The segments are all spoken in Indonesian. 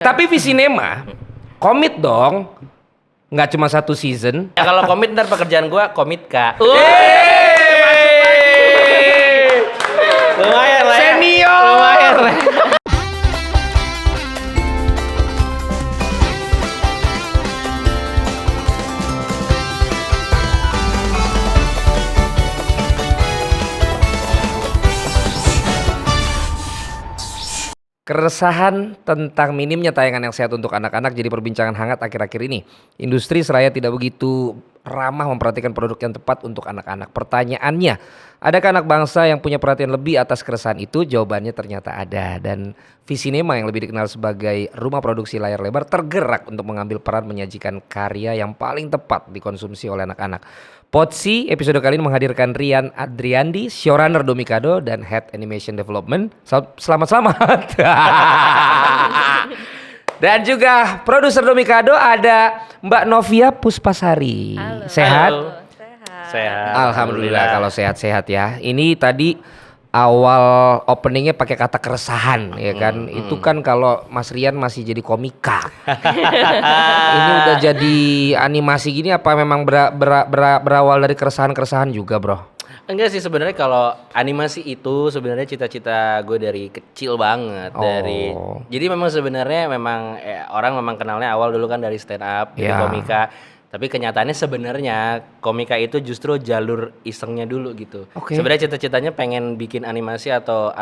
Tapi Visinema komit dong, nggak cuma satu season. Ya kalau komit ntar pekerjaan gua komit kak. Lumayan lah ya. Senior. Lumayan lah. Keresahan tentang minimnya tayangan yang sehat untuk anak-anak jadi perbincangan hangat akhir-akhir ini. Industri seraya tidak begitu ramah memperhatikan produk yang tepat untuk anak-anak. Pertanyaannya, adakah anak bangsa yang punya perhatian lebih atas keresahan itu? Jawabannya ternyata ada. Dan Visinema yang lebih dikenal sebagai rumah produksi layar lebar tergerak untuk mengambil peran menyajikan karya yang paling tepat dikonsumsi oleh anak-anak. Podsi episode kali ini menghadirkan Rian Adriandi, showrunner Domikado dan Head Animation Development. Selamat. Dan juga produser Domikado ada Mbak Novia Puspasari. Halo. Sehat? Halo. Sehat. Alhamdulillah kalau sehat-sehat ya. Ini tadi awal openingnya pakai kata keresahan ya kan. Itu kan kalau Mas Rian masih jadi komika. Ini udah jadi animasi gini apa memang berawal dari keresahan-keresahan juga, Bro? Enggak sih sebenarnya kalau animasi itu sebenarnya cita-cita gue dari kecil banget jadi memang sebenarnya orang memang kenalnya awal dulu kan dari stand up dari komika. Tapi kenyataannya sebenarnya komika itu justru jalur isengnya dulu gitu. Sebenarnya cita-citanya pengen bikin animasi atau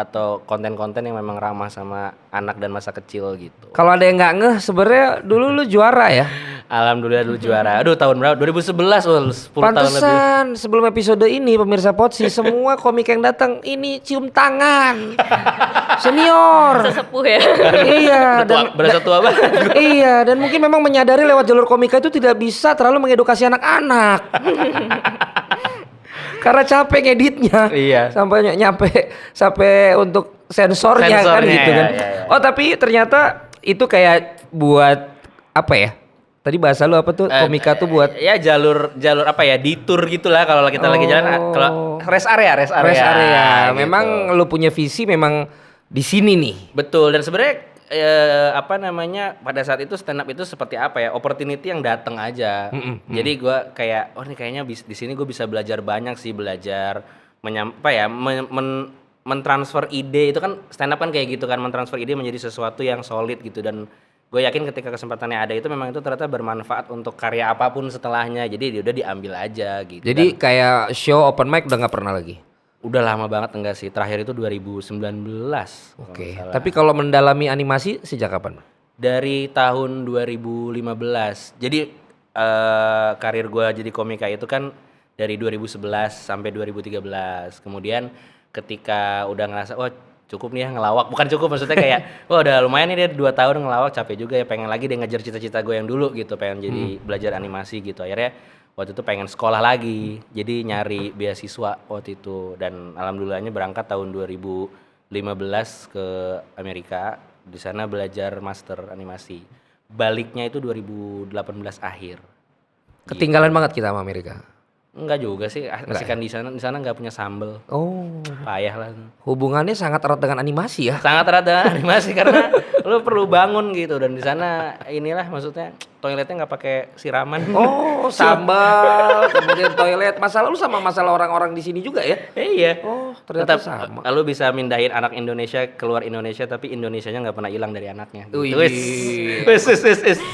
konten-konten yang memang ramah sama anak dan masa kecil gitu. Kalau ada yang nggak ngeh, sebenarnya dulu lu juara ya. Alhamdulillah dulu juara. Aduh tahun berapa? 2011, 10 tahun lebih. Pantesan sebelum episode ini pemirsa Podsi semua komik yang datang ini cium tangan. Senior. Sesepuh ya. Iya, Berasa tua banget. Iya, dan mungkin memang menyadari lewat jalur komika itu tidak bisa terlalu mengedukasi anak-anak. Karena capek ngeditnya. Iya. Sampai untuk sensornya kan gitu kan. Iya. Oh, tapi ternyata itu kayak buat apa ya? Tadi bahasa lu apa tuh? Komika tuh buat ya jalur apa ya? Detour gitulah kalau kita lagi jalan, kalau rest area. Gitu. Memang lu punya visi memang di sini nih. Betul, dan sebenarnya pada saat itu stand up itu seperti apa ya, opportunity yang datang aja. Jadi gue kayak ini kayaknya di sini gue bisa belajar banyak sih, mentransfer ide. Itu kan stand up kan kayak gitu kan, mentransfer ide menjadi sesuatu yang solid gitu. Dan gue yakin ketika kesempatannya ada itu memang itu ternyata bermanfaat untuk karya apapun setelahnya. Jadi udah diambil aja gitu. Jadi kayak show open mic udah nggak pernah lagi. Udah lama banget enggak sih, terakhir itu 2019. Oke. Tapi kalau mendalami animasi sejak kapan? Dari tahun 2015. Jadi karir gue jadi komika itu kan dari 2011 sampai 2013. Kemudian ketika udah ngerasa cukup nih ya ngelawak, bukan cukup maksudnya kayak udah lumayan nih dia 2 tahun ngelawak, capek juga ya, pengen lagi dia ngejar cita-cita gue yang dulu gitu, pengen jadi belajar animasi gitu. Akhirnya waktu itu pengen sekolah lagi, jadi nyari beasiswa waktu itu, dan alhamdulillahnya berangkat tahun 2015 ke Amerika, di sana belajar master animasi. Baliknya itu 2018 akhir. Ketinggalan banget kita sama Amerika. Enggak juga sih, asikan di sana nggak punya sambel. Payah lah. Hubungannya sangat erat dengan animasi ya. Sangat erat dengan animasi karena lu perlu bangun gitu, dan di sana inilah maksudnya toiletnya nggak pakai siraman. Sambal, kemudian toilet. Masalah lu sama masalah orang-orang di sini juga ya? Iya. Ternyata Tetap sama. lu bisa mindahin anak Indonesia keluar Indonesia, tapi Indonesianya nggak pernah hilang dari anaknya. Wis.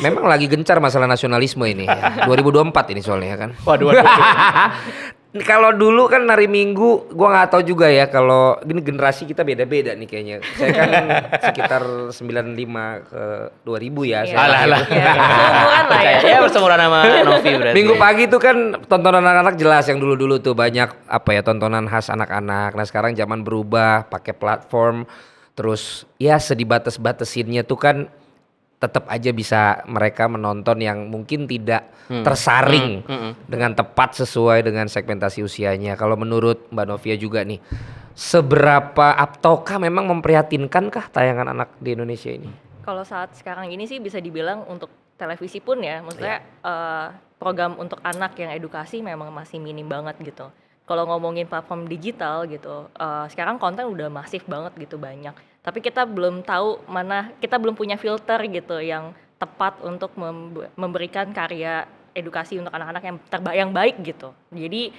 Memang lagi gencar masalah nasionalisme ini ya. 2024 ini soalnya ya kan. Waduh. Kalau dulu kan hari Minggu, gua nggak tahu juga ya, kalau gini generasi kita beda-beda nih kayaknya. Saya kan sekitar 95 ke 2000 ya. Alah. Seumuran lah ya. Ya berseumuran sama Novi berarti. Minggu pagi tuh kan tontonan anak-anak jelas, yang dulu-dulu tuh banyak apa ya, tontonan khas anak-anak. Nah sekarang zaman berubah, pakai platform, terus ya sedibatasinnya tuh kan tetap aja bisa mereka menonton yang mungkin tidak tersaring dengan tepat sesuai dengan segmentasi usianya. Kalau menurut Mbak Novia juga nih, seberapa aptokah memang memprihatinkankah tayangan anak di Indonesia ini? Kalau saat sekarang ini sih bisa dibilang untuk televisi pun ya, maksudnya program untuk anak yang edukasi memang masih minim banget gitu. Kalau ngomongin platform digital gitu, sekarang konten udah masif banget gitu, banyak. Tapi kita belum tahu kita belum punya filter gitu yang tepat untuk memberikan karya edukasi untuk anak-anak yang baik gitu. Jadi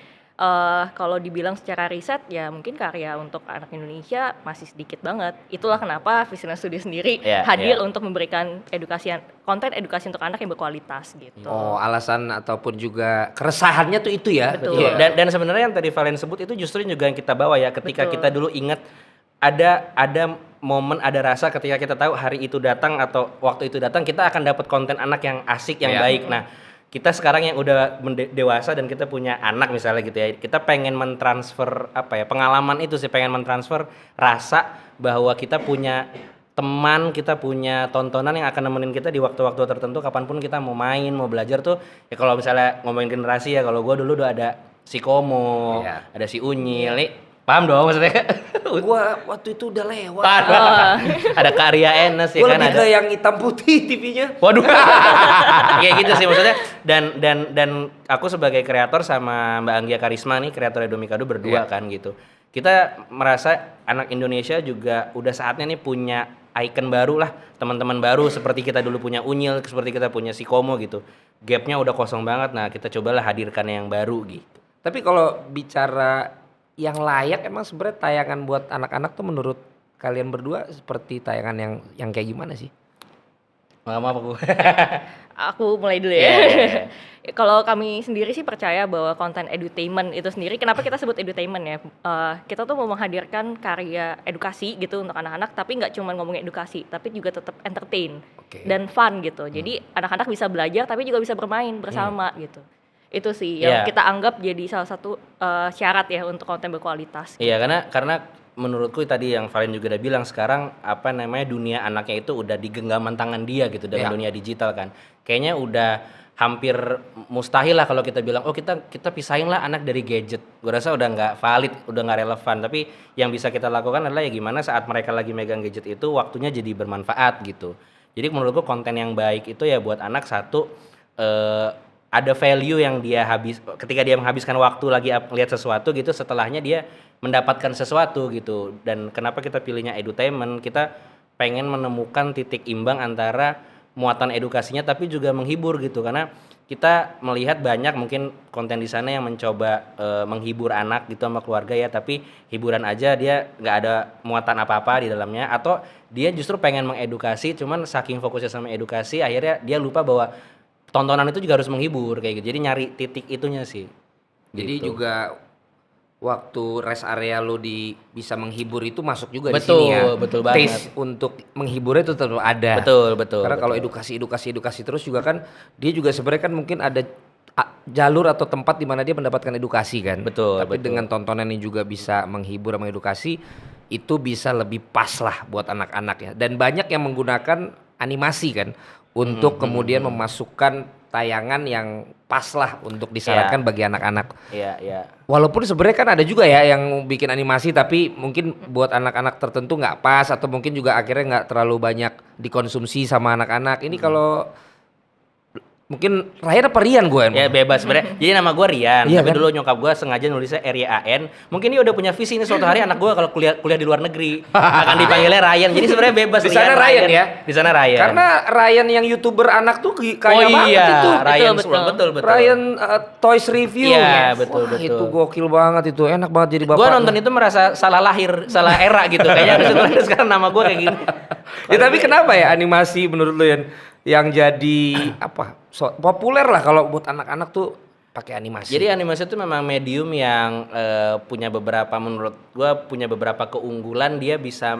kalau dibilang secara riset ya mungkin karya untuk anak Indonesia masih sedikit banget. Itulah kenapa Visioner Studio sendiri hadir untuk memberikan konten edukasi untuk anak yang berkualitas gitu. Oh, alasan ataupun juga keresahannya tuh itu ya. Betul. Iya. Dan sebenarnya yang tadi Valen sebut itu justru juga yang kita bawa ya ketika kita dulu ingat ada momen, ada rasa ketika kita tahu hari itu datang atau waktu itu datang kita akan dapat konten anak yang asik, yang baik. Nah, kita sekarang yang udah dewasa dan kita punya anak misalnya gitu ya, kita pengen mentransfer pengalaman itu sih, pengen mentransfer rasa bahwa kita punya teman, kita punya tontonan yang akan nemenin kita di waktu-waktu tertentu kapanpun kita mau main, mau belajar tuh ya. Kalau misalnya ngomongin generasi ya, kalau gue dulu udah ada si Komo, ada si Unyil nih, paham dong maksudnya? Gua waktu itu udah lewat. Ada Karya Enes ya Gua kan, lebih ada ke yang hitam putih TV-nya. waduh. Kayak gitu sih maksudnya. Dan aku sebagai kreator sama Mbak Anggia Karisma nih, kreator Edomikado berdua kan gitu. Kita merasa anak Indonesia juga udah saatnya nih punya icon baru lah, teman-teman baru seperti kita dulu punya Unyil, seperti kita punya si Komo gitu. Gapnya udah kosong banget. Nah, kita cobalah hadirkan yang baru gitu. Tapi kalau bicara yang layak, emang sebenarnya tayangan buat anak-anak tuh menurut kalian berdua seperti tayangan yang kayak gimana sih? Maaf aku. Aku mulai dulu ya. Kalau kami sendiri sih percaya bahwa konten edutainment itu sendiri, kenapa kita sebut edutainment ya? Kita tuh mau menghadirkan karya edukasi gitu untuk anak-anak, tapi nggak cuma ngomongin edukasi, tapi juga tetap entertain dan fun gitu. Jadi anak-anak bisa belajar, tapi juga bisa bermain bersama gitu. Itu sih yang kita anggap jadi salah satu syarat ya untuk konten berkualitas. Iya, karena menurutku tadi yang Valen juga udah bilang, sekarang dunia anaknya itu udah di genggaman tangan dia gitu dalam dunia digital kan. Kayaknya udah hampir mustahil lah kalau kita bilang kita pisahin lah anak dari gadget. Gue rasa udah nggak valid, udah nggak relevan. Tapi yang bisa kita lakukan adalah ya gimana saat mereka lagi megang gadget itu waktunya jadi bermanfaat gitu. Jadi menurutku konten yang baik itu ya buat anak satu ada value yang ketika dia menghabiskan waktu lagi lihat sesuatu gitu, setelahnya dia mendapatkan sesuatu gitu. Dan kenapa kita pilihnya edutainment, kita pengen menemukan titik imbang antara muatan edukasinya tapi juga menghibur gitu, karena kita melihat banyak mungkin konten di sana yang mencoba menghibur anak gitu sama keluarga ya, tapi hiburan aja, dia nggak ada muatan apa-apa di dalamnya, atau dia justru pengen mengedukasi cuman saking fokusnya sama edukasi akhirnya dia lupa bahwa tontonan itu juga harus menghibur kayak gitu. Jadi nyari titik itunya sih. Jadi gitu. juga waktu rest area lo bisa menghibur itu masuk juga di sini ya. Betul banget. Taste untuk menghiburnya itu tentu ada. Betul. Karena kalau edukasi terus juga kan dia juga sebenarnya kan mungkin ada jalur atau tempat di mana dia mendapatkan edukasi kan. Tapi dengan tontonan ini juga bisa menghibur sama edukasi, itu bisa lebih pas lah buat anak-anak ya. Dan banyak yang menggunakan animasi kan untuk kemudian memasukkan tayangan yang pas lah untuk disarankan bagi anak-anak. Iya. Walaupun sebenarnya kan ada juga ya yang bikin animasi tapi mungkin buat anak-anak tertentu nggak pas, atau mungkin juga akhirnya nggak terlalu banyak dikonsumsi sama anak-anak. Ini kalau mungkin Ryan apa Rian gue? Ya bebas sebenarnya. Jadi nama gue Rian, Iya, tapi kan? dulu nyokap gue sengaja nulisnya Rian. Mungkin dia udah punya visi ini suatu hari anak gue kalau kuliah di luar negeri akan dipanggilnya Ryan. Jadi sebenarnya bebas. Di sana Ryan ya? Di sana Ryan. Karena Ryan yang YouTuber anak tuh kaya banget itu. Ryan betul. Ryan Toys Review. Iya, Yes. betul. Itu gokil banget itu. Enak banget jadi bapak. Gue nonton itu merasa salah lahir, salah era gitu. Kayaknya harus sekarang nama gue kayak gini. Ya tapi kenapa ya animasi menurut lu yang jadi populer lah kalau buat anak-anak tuh pakai animasi. Jadi animasi itu memang medium yang menurut gua punya beberapa keunggulan. Dia bisa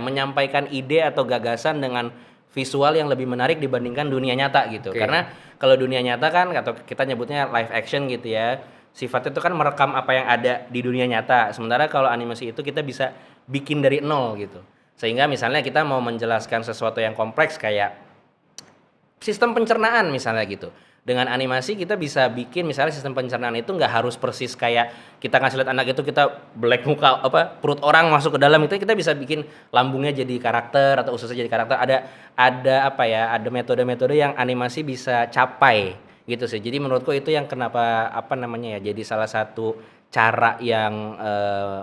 menyampaikan ide atau gagasan dengan visual yang lebih menarik dibandingkan dunia nyata gitu. Karena kalau dunia nyata kan atau kita nyebutnya live action gitu ya, sifatnya itu kan merekam apa yang ada di dunia nyata. Sementara kalau animasi itu kita bisa bikin dari nol gitu. Sehingga misalnya kita mau menjelaskan sesuatu yang kompleks kayak sistem pencernaan misalnya gitu. Dengan animasi kita bisa bikin misalnya sistem pencernaan itu nggak harus persis kayak kita ngasih lihat anak itu kita black muka perut orang masuk ke dalam, itu kita bisa bikin lambungnya jadi karakter atau ususnya jadi karakter. Ada metode-metode yang animasi bisa capai gitu sih. Jadi menurutku itu yang kenapa jadi salah satu cara yang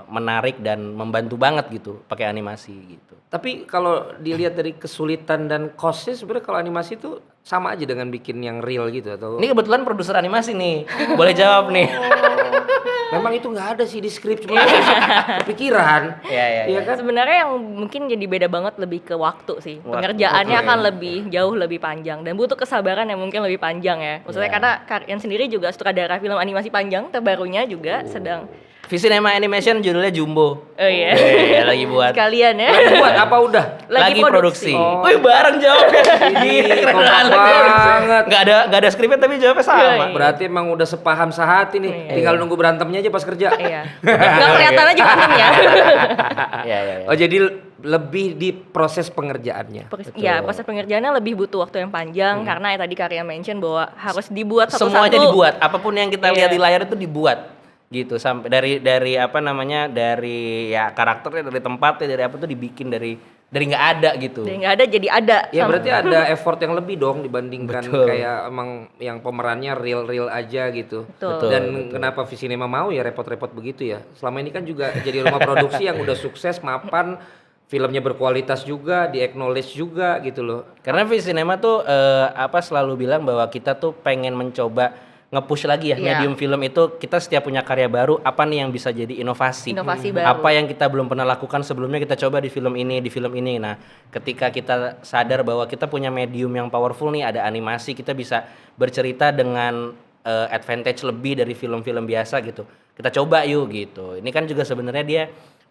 menarik dan membantu banget gitu pakai animasi gitu. Tapi kalau dilihat dari kesulitan dan costnya sebenarnya kalau animasi itu sama aja dengan bikin yang real gitu atau Ini kebetulan produser animasi nih, boleh jawab nih. memang itu nggak ada sih di skrip cuma kepikiran. Iya. kan? Sebenarnya yang mungkin jadi beda banget lebih ke waktu sih. Pengerjaannya oke. akan lebih jauh lebih panjang dan butuh kesabaran yang mungkin lebih panjang ya. Maksudnya Iya. karena Karian sendiri juga sutradara film animasi panjang terbarunya juga sedang Visinema Animation judulnya Jumbo. oh iya. Lagi buat. Sekalian ya. Lagi buat apa udah? Lagi produksi. Oh. Wih, bareng jawabnya. Ini Keren kompak banget. Nggak ada skripnya tapi jawabnya sama. Iya. Berarti emang udah sepaham sehati nih. Iya. Tinggal nunggu berantemnya aja pas kerja. Iya. Nggak kelihatan aja berantemnya. Iya. Oh jadi lebih di proses pengerjaannya. Iya, proses pengerjaannya lebih butuh waktu yang panjang karena ya tadi Karya mention bahwa harus dibuat satu-satu. Semuanya dibuat, apapun yang kita lihat Iya. di layar itu dibuat gitu sampai dari apa namanya dari ya karakternya dari tempatnya dari apa tuh dibikin dari nggak ada gitu. Jadi nggak ada jadi ada. Ya Sama- berarti ada effort yang lebih dong dibandingkan Betul. kayak emang yang pemerannya real aja gitu. Betul. Dan kenapa Visinema mau ya repot-repot begitu ya? Selama ini kan juga jadi rumah produksi yang udah sukses, mapan, filmnya berkualitas juga, di-acknowledge juga gitu loh. Karena Visinema tuh selalu bilang bahwa kita tuh pengen mencoba nge-push lagi ya Iya. medium film itu kita setiap punya karya baru apa nih yang bisa jadi inovasi. Inovasi baru. Apa yang kita belum pernah lakukan sebelumnya kita coba di film ini, di film ini. Nah, ketika kita sadar bahwa kita punya medium yang powerful nih ada animasi, kita bisa bercerita dengan advantage lebih dari film-film biasa gitu. Kita coba yuk gitu. Ini kan juga sebenarnya dia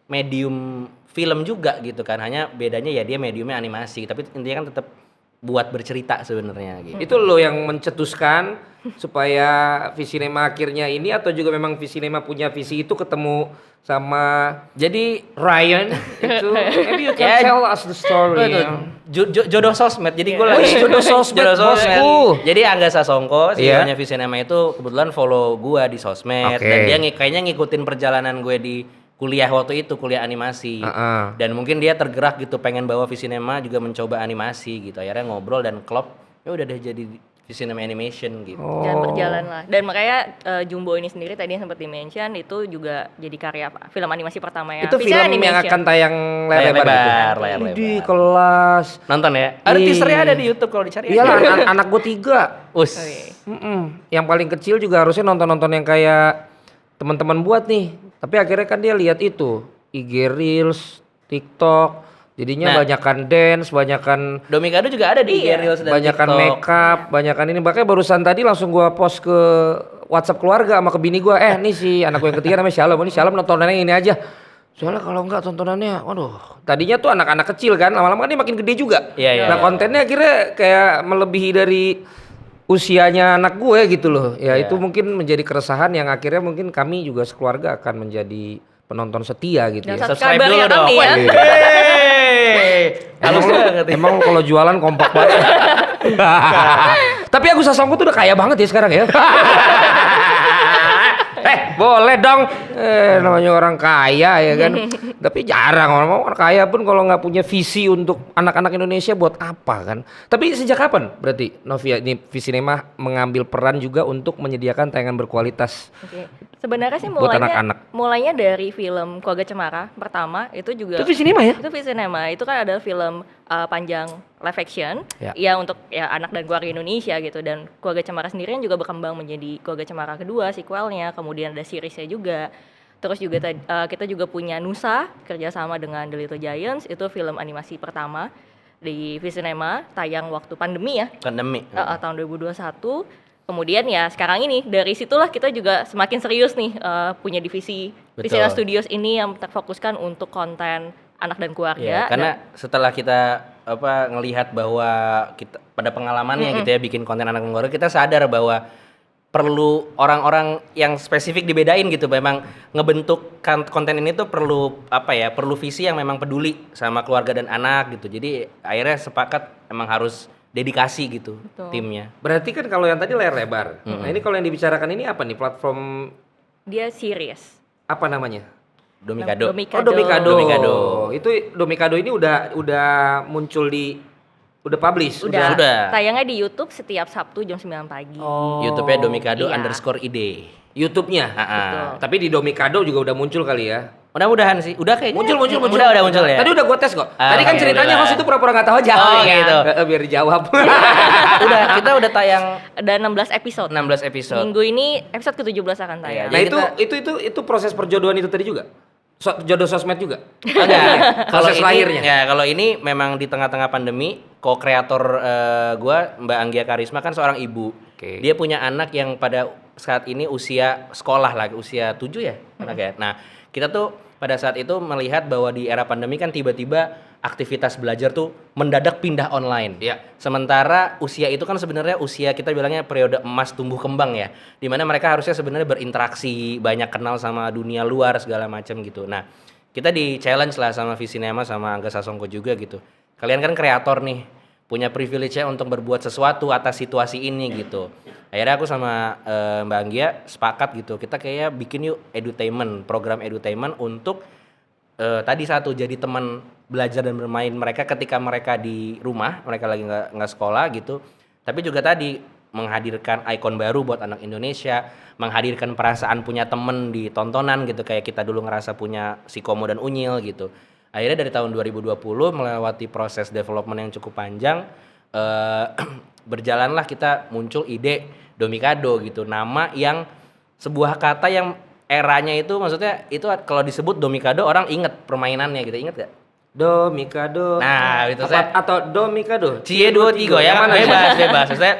medium film juga gitu kan. Hanya bedanya ya dia mediumnya animasi, tapi intinya kan tetap buat bercerita sebenarnya gitu. Itu lo yang mencetuskan supaya Visinema akhirnya ini atau juga memang Visinema punya visi itu ketemu sama Jadi Ryan itu maybe you can Ya, tell us the story. jodoh sosmed. Jadi gue lagi Jodoh sosmed, bosku. Jadi Angga Sasongko, Iya. CEO-nya Visinema itu kebetulan follow gua di sosmed Oke. dan dia kayaknya ngikutin perjalanan gue di kuliah waktu itu, kuliah animasi. Heeh. Dan mungkin dia tergerak gitu pengen bawa Visinema juga mencoba animasi gitu. Akhirnya ngobrol dan klop, ya udah deh jadi Visinema Animation gitu. dan berjalan lah. Dan makanya Jumbo ini sendiri tadi yang sempat di-mention itu juga jadi karya film animasi pertama ya. Itu Vision film yang Animation. akan tayang layar lebar gitu. layar lebar. Di kelas. Nonton ya. Ada Ih. teasernya ada di YouTube kalau dicari. Iyalah anak gue 3. Us. Oh, iya. Yang paling kecil juga harusnya nonton-nonton yang kayak teman-teman buat nih. Tapi akhirnya kan dia lihat itu IG Reels, TikTok. Jadinya Nah. banyakan dance, banyakan Domikado juga ada di IG Iya. Reels dan banyakan TikTok. makeup, banyakan ini. Makanya barusan tadi langsung gua post ke WhatsApp keluarga sama ke bini gua. Nih si anak gue yang ketiga namanya Shalom. Ini Shalom nontonannya ini aja. Soalnya kalau enggak tontonannya, waduh. Tadinya tuh anak-anak kecil kan, lama-lama kan dia makin gede juga. Iya, iya. Nah kontennya akhirnya kayak melebihi dari usianya anak gue gitu loh. Ya Iya. itu mungkin menjadi keresahan yang akhirnya mungkin kami juga sekeluarga akan menjadi penonton setia gitu Dan ya. subscriber Subscribe dulu ya dong. kami ya. Hey. Halus banget ya. Emang kalau jualan kompak banget. Tapi Agus Sasongko tuh udah kaya banget ya sekarang ya. Boleh dong. Namanya orang kaya ya kan. Tapi jarang orang kaya pun kalau nggak punya visi untuk anak-anak Indonesia buat apa kan. Tapi sejak kapan berarti Novia ini Visinema mengambil peran juga untuk menyediakan tayangan berkualitas? Oke. Sebenarnya sih Buat mulainya anak-anak. mulainya dari film Keluarga Cemara pertama itu juga Itu Visinema ya? Itu Visinema. Itu kan adalah film panjang live action Ya. ya untuk ya anak dan keluarga Indonesia gitu dan Keluarga Cemara sendiri juga berkembang menjadi Keluarga Cemara kedua, sequelnya, kemudian ada seriesnya juga. Terus juga kita juga punya Nusa kerjasama dengan The Little Giants itu film animasi pertama di Visinema tayang waktu pandemi ya. Pandemi. Tahun 2021. Kemudian ya sekarang ini dari situlah kita juga semakin serius nih punya divisi Betul. Visinema Studios ini yang terfokuskan untuk konten anak dan keluarga. Ya, karena setelah kita ngelihat bahwa kita pada pengalamannya gitu ya bikin konten anak keluarga, kita sadar bahwa perlu orang-orang yang spesifik dibedain gitu. Memang ngebentuk konten ini tuh perlu perlu visi yang memang peduli sama keluarga dan anak gitu. Jadi akhirnya sepakat emang harus dedikasi gitu Betul. timnya. Berarti kan kalau yang tadi layar lebar. Nah ini kalau yang dibicarakan ini apa nih platform Dia series. apa namanya? Domikado. Oh Domikado. Domikado. Itu Domikado ini udah muncul udah publish. Sudah. Tayangnya di YouTube setiap Sabtu jam 9 pagi. Oh. YouTube-nya Domikado Iya. _ide. YouTube-nya. Betul. Tapi di Domikado juga udah muncul kali ya. Mudah-mudahan sih. Udah kayaknya. Muncul. Udah muncul ya. Tadi udah gue tes kok. Tadi kan oke, ceritanya udah. host itu pura-pura nggak tahu aja. Oh, gitu. Biar dijawab. Kita udah tayang Ada 16 episode. 16 episode. Minggu ini episode ke-17 akan tayang. Iya, Nah Jadi itu proses perjodohan itu tadi juga. Jodoh sosmed juga. Enggak. Proses lahirnya. Ya, kalau ini memang di tengah-tengah pandemi, co-kreator gua Mbak Anggia Karisma kan seorang ibu. Oke. Dia punya anak yang pada saat ini usia sekolah lagi, usia 7 ya anaknya. Nah, kita tuh pada saat itu melihat bahwa di era pandemi kan tiba-tiba aktivitas belajar tuh mendadak pindah online. Iya. Sementara usia itu kan sebenarnya usia kita bilangnya periode emas tumbuh kembang ya, di mana mereka harusnya sebenarnya berinteraksi, banyak kenal sama dunia luar segala macam gitu. Nah, kita di challenge lah sama Visinema sama Angga Sasongko juga gitu. Kalian kan kreator nih, punya privilege-nya untuk berbuat sesuatu atas situasi ini gitu. Akhirnya aku sama Mbak Anggia sepakat gitu, kita kayak bikin yuk edutainment, program edutainment untuk tadi satu jadi teman belajar dan bermain mereka ketika mereka di rumah, mereka lagi nggak sekolah gitu. Tapi juga tadi menghadirkan ikon baru buat anak Indonesia, menghadirkan perasaan punya temen di tontonan gitu, kayak kita dulu ngerasa punya si Komo dan Unyil gitu. Akhirnya dari tahun 2020 melewati proses development yang cukup panjang, berjalanlah kita muncul ide Domikado gitu, nama yang sebuah kata yang eranya itu maksudnya itu kalau disebut Domikado orang inget permainannya gitu, inget gak? Domikado. Nah, itu saya atau Domikado. Cie 23 ya, Yang mana? bebas. Maksudnya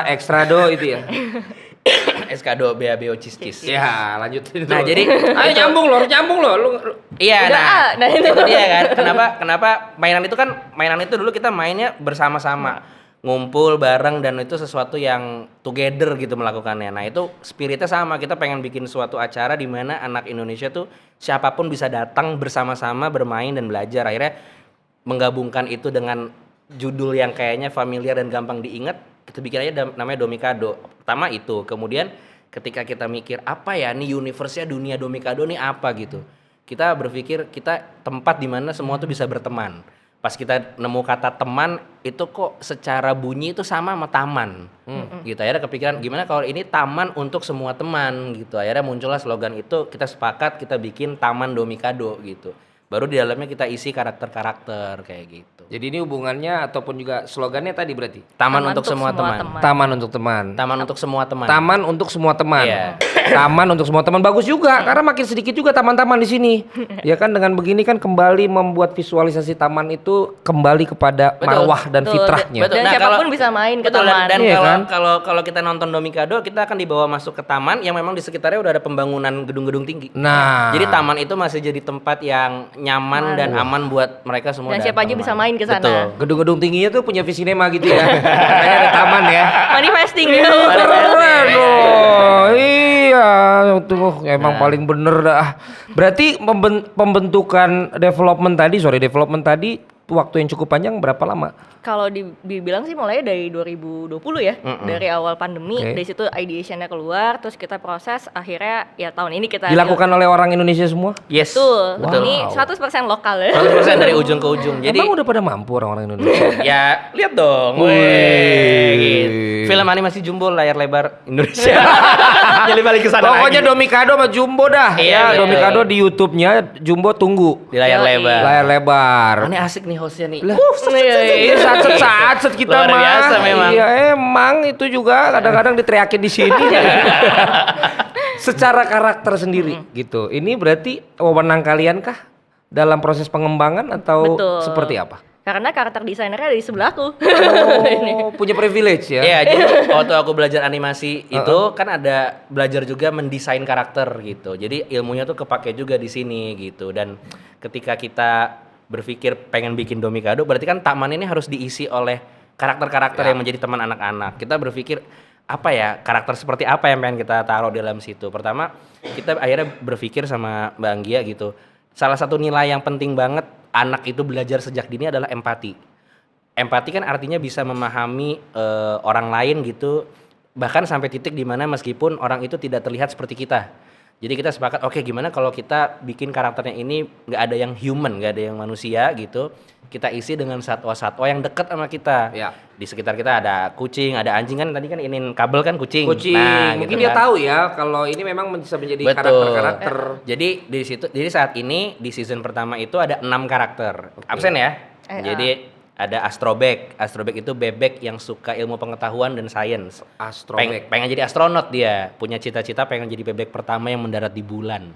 Ekstra do itu ya. Eskado BABO cis. Ya, lanjutin Nah, dulu. jadi ayo nyambung lo. Lu Iya, Udah, nah itu itu. dia kan. Kenapa mainan itu dulu kita mainnya bersama-sama. Ngumpul bareng dan itu sesuatu yang together gitu melakukannya. Nah, itu spiritnya sama. Kita pengen bikin suatu acara di mana anak Indonesia tuh siapapun bisa datang bersama-sama bermain dan belajar. Akhirnya menggabungkan itu dengan judul yang kayaknya familiar dan gampang diingat, kita bikin aja namanya Domikado. Pertama itu, kemudian ketika kita mikir apa ya nih universe-nya dunia Domikado nih apa gitu. Kita berpikir kita tempat di mana semua tuh bisa berteman. Pas kita nemu kata teman itu kok secara bunyi itu sama taman. Gitu. Akhirnya kepikiran gimana kalau ini taman untuk semua teman gitu. Akhirnya muncullah slogan itu, kita sepakat kita bikin Taman Domikado gitu. Baru di dalamnya kita isi karakter-karakter kayak gitu. Jadi ini hubungannya ataupun juga slogannya tadi berarti. Taman untuk semua teman. Taman untuk teman. Taman untuk semua teman. Taman untuk semua teman. Iya. Taman untuk semua teman bagus juga karena makin sedikit juga taman-taman di sini. Ya kan dengan begini kan kembali membuat visualisasi taman itu kembali kepada Betul. marwah dan Betul. fitrahnya. Betul. Dan Nah, siapapun kalau- bisa main ke Betul, taman. dan Iya kan? kalau kita nonton Domikado kita akan dibawa masuk ke taman yang memang di sekitarnya udah ada pembangunan gedung-gedung tinggi. Nah, Jadi taman itu masih jadi tempat yang nyaman dan aman buat mereka semua. Dan siapa aja datang. bisa main ke sana. Betul. gedung-gedung tingginya tuh punya Visinema gitu ya. Makanya ada taman ya. Manifesting gitu. Keren loh. Iya, tuh emang paling bener dah. Berarti pembentukan development tadi waktu yang cukup panjang berapa lama? Kalau dibilang sih mulai dari 2020 ya, dari awal pandemi. Oke. Dari situ ideationnya keluar, terus kita proses, akhirnya ya tahun ini kita Dilakukan oleh orang Indonesia semua? Yes. Betul, Betul. ini 100% lokal ya. 100% dari ujung ke ujung. Jadi Emang udah pada mampu orang-orang Indonesia? ya lihat dong. Wih. Wih, gitu. Film animasi Jumbo layar lebar Indonesia. Jadi balik ke sana Pokoknya lagi. Domikado sama Jumbo dah. Iya, betul. Domikado di YouTube-nya, Jumbo tunggu. Di layar Yoi. lebar. Layar lebar. Ini asik nih hostnya nih. Lah, Iya, Satset kita Luar mah. biasa memang. Iya, emang itu juga kadang-kadang diteriakin di sini. Secara karakter sendiri gitu. Ini berarti wewenang kalian kah dalam proses pengembangan atau Betul. seperti apa? Karena karakter desainernya ada di sebelahku. Oh, punya privilege ya. Iya, jadi waktu aku belajar animasi itu kan ada belajar juga mendesain karakter gitu. Jadi ilmunya tuh kepake juga di sini gitu. Dan ketika kita berpikir pengen bikin Domikado, berarti kan taman ini harus diisi oleh karakter-karakter yang menjadi teman anak-anak. Kita berpikir apa ya, karakter seperti apa yang pengen kita taruh di dalam situ. Pertama, kita akhirnya berpikir sama Mbak Anggia gitu. Salah satu nilai yang penting banget anak itu belajar sejak dini adalah empati. Empati kan artinya bisa memahami orang lain gitu, bahkan sampai titik dimana meskipun orang itu tidak terlihat seperti kita, Jadi kita sepakat, oke gimana kalau kita bikin karakternya ini nggak ada yang human, nggak ada yang manusia gitu. Kita isi dengan satwa-satwa yang dekat sama kita. Ya. Di sekitar kita ada kucing, ada anjing kan tadi kan inin kabel kan kucing. Kucing, Nah, mungkin gitu dia kan. tahu ya kalau ini memang bisa menjadi Betul. karakter-karakter. Jadi di situ, jadi saat ini di season pertama itu ada 6 karakter. Absen ya. Jadi ada Astrobek. Astrobek itu bebek yang suka ilmu pengetahuan dan sains. Astrobek. Pengen jadi astronot dia. Punya cita-cita pengen jadi bebek pertama yang mendarat di bulan.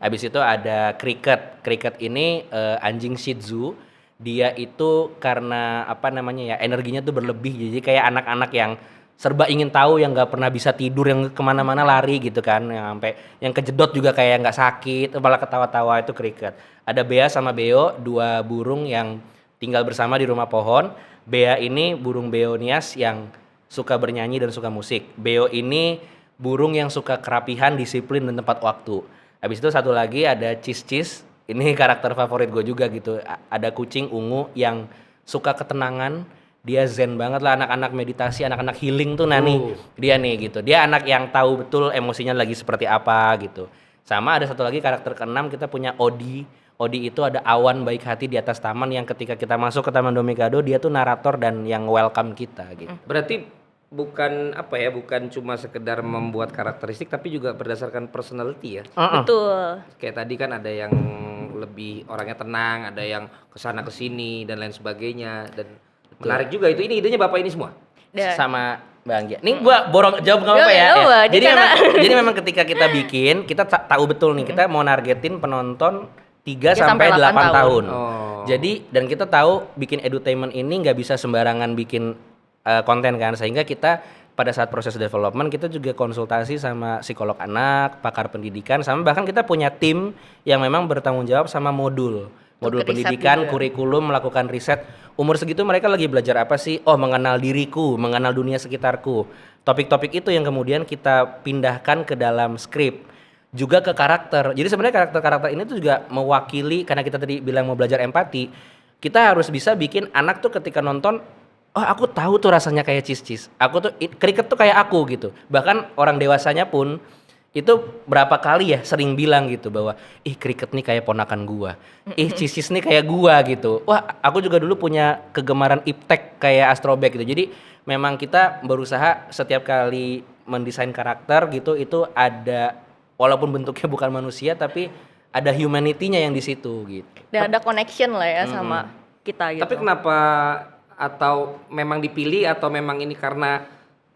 Habis itu ada Cricket. Cricket ini anjing Shih Tzu. Dia itu karena apa namanya ya, energinya tuh berlebih. Jadi kayak anak-anak yang serba ingin tahu, yang nggak pernah bisa tidur, yang kemana-mana lari gitu kan, yang sampai yang kejedot juga kayak nggak sakit, malah ketawa-tawa, itu Cricket. Ada Bea sama Beo, 2 burung yang tinggal bersama di rumah pohon. Bea ini burung beonias yang suka bernyanyi dan suka musik. Beo ini burung yang suka kerapihan, disiplin dan tepat waktu. Habis itu satu lagi ada Cis. Ini karakter favorit gue juga gitu. Ada kucing ungu yang suka ketenangan. Dia zen banget lah, anak-anak meditasi, anak-anak healing tuh Nani. Dia nih gitu. Dia anak yang tahu betul emosinya lagi seperti apa gitu. Sama ada satu lagi karakter keenam, kita punya Odi. Odi itu ada awan baik hati di atas taman yang ketika kita masuk ke Taman Domikado dia tuh narator dan yang welcome kita gitu. Berarti bukan apa ya, bukan cuma sekedar membuat karakteristik tapi juga berdasarkan personality ya. Betul. Kayak tadi kan ada yang lebih orangnya tenang, ada yang kesana kesini dan lain sebagainya, dan menarik juga itu. Ini idenya Bapak ini semua. Dan Sama Bang Gia. Nih gua borong jawab nggak apa-apa ya. Nggak apa-apa, Jadi karena- jadi memang ketika kita bikin, kita tahu betul nih kita mau nargetin penonton 3 sampai 8 tahun. Oh. Jadi dan kita tahu bikin edutainment ini nggak bisa sembarangan bikin konten kan, sehingga kita pada saat proses development kita juga konsultasi sama psikolog anak, pakar pendidikan, sama bahkan kita punya tim yang memang bertanggung jawab sama modul Untuk riset pendidikan, juga. kurikulum, melakukan riset. Umur segitu mereka lagi belajar apa sih? Oh, mengenal diriku, mengenal dunia sekitarku. Topik-topik itu yang kemudian kita pindahkan ke dalam skrip, juga ke karakter. Jadi sebenarnya karakter-karakter ini tuh juga mewakili, karena kita tadi bilang mau belajar empati, kita harus bisa bikin anak tuh ketika nonton, oh aku tahu tuh rasanya kayak Cis. Aku tuh Cricket tuh kayak aku gitu. Bahkan orang dewasanya pun itu berapa kali ya sering bilang gitu bahwa Cricket nih kayak ponakan gua. Cis nih kayak gua gitu. Wah, aku juga dulu punya kegemaran iptek kayak Astrobek gitu. Jadi memang kita berusaha setiap kali mendesain karakter gitu, itu ada, walaupun bentuknya bukan manusia tapi ada humanity-nya yang di situ gitu. dan ada connection lah ya sama kita gitu. Tapi kenapa, atau memang dipilih atau memang ini karena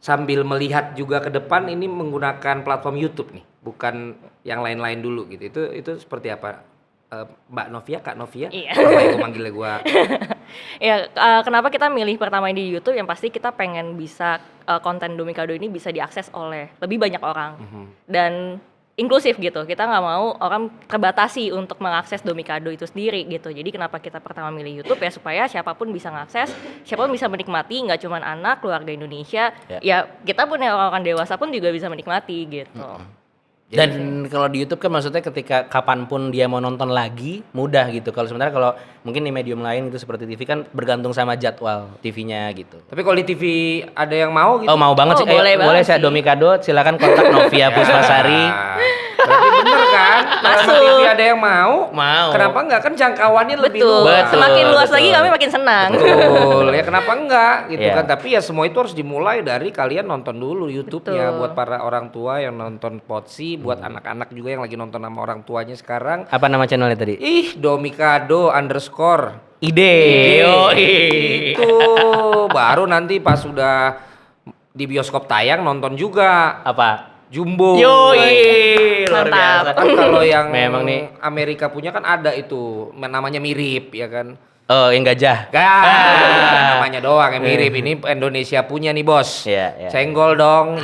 sambil melihat juga ke depan ini menggunakan platform YouTube nih, bukan yang lain-lain dulu gitu. Itu seperti apa? Mbak Novia, Kak Novia? Iya. Apa ya gua manggilnya gua? Ya, kenapa kita milih pertama di YouTube? Yang pasti kita pengen bisa konten Domikado ini bisa diakses oleh lebih banyak orang dan inklusif gitu. Kita nggak mau orang terbatasi untuk mengakses Domikado itu sendiri gitu. Jadi kenapa kita pertama milih YouTube ya, supaya siapapun bisa mengakses, siapapun bisa menikmati, nggak cuma anak, keluarga Indonesia. Ya kita pun yang orang dewasa pun juga bisa menikmati gitu. Dan kalau di YouTube kan maksudnya ketika kapanpun dia mau nonton lagi mudah gitu. Kalau sementara kalau mungkin di medium lain itu seperti TV kan bergantung sama jadwal TV-nya gitu. Tapi kalau di TV ada yang mau gitu? Oh mau banget Oh, sih. boleh Boleh banget saya sih. Domikado silakan kontak Novia Puspasari. Berarti bener kan? Kalau Masuk. TV ada yang mau? Mau. Kenapa enggak? Kan jangkauannya lebih Betul. luas. Semakin luas betul. lagi kami makin senang. Betul, ya kenapa enggak gitu Iya. kan. Tapi ya semua itu harus dimulai dari kalian nonton dulu YouTube-nya. Betul. Buat para orang tua yang nonton Potsi, buat anak-anak juga yang lagi nonton sama orang tuanya sekarang. Apa nama channelnya tadi? Domikado _ Ide. Yoi. Itu baru nanti pas sudah di bioskop tayang nonton juga. Apa? Jumbo. Yoi. Luar Mantap. biasa. Kan kalau yang Memang nih. Amerika punya kan ada itu namanya mirip ya kan. Oh, yang gajah. Namanya doang yang mirip. Ini Indonesia punya nih bos. Iya, iya. Senggol dong.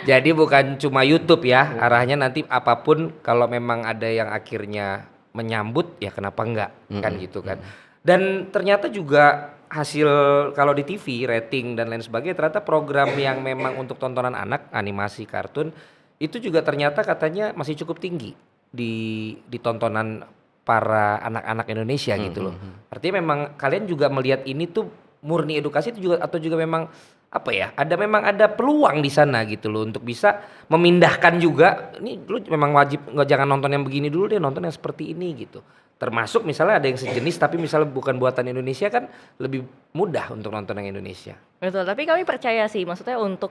Jadi bukan cuma YouTube ya. Arahnya nanti apapun kalau memang ada yang akhirnya menyambut ya kenapa enggak kan gitu kan. Dan ternyata juga hasil kalau di TV rating dan lain sebagainya, ternyata program yang memang untuk tontonan anak, animasi, kartun itu juga ternyata katanya masih cukup tinggi di tontonan para anak-anak Indonesia gitu loh. Artinya memang kalian juga melihat ini tuh murni edukasi itu juga, atau juga memang apa ya? Memang ada peluang di sana gitu loh untuk bisa memindahkan juga. Ini lu memang wajib nggak, jangan nonton yang begini dulu deh, nonton yang seperti ini gitu. Termasuk misalnya ada yang sejenis tapi misalnya bukan buatan Indonesia kan lebih mudah untuk nonton yang Indonesia. Betul, tapi kami percaya sih, maksudnya untuk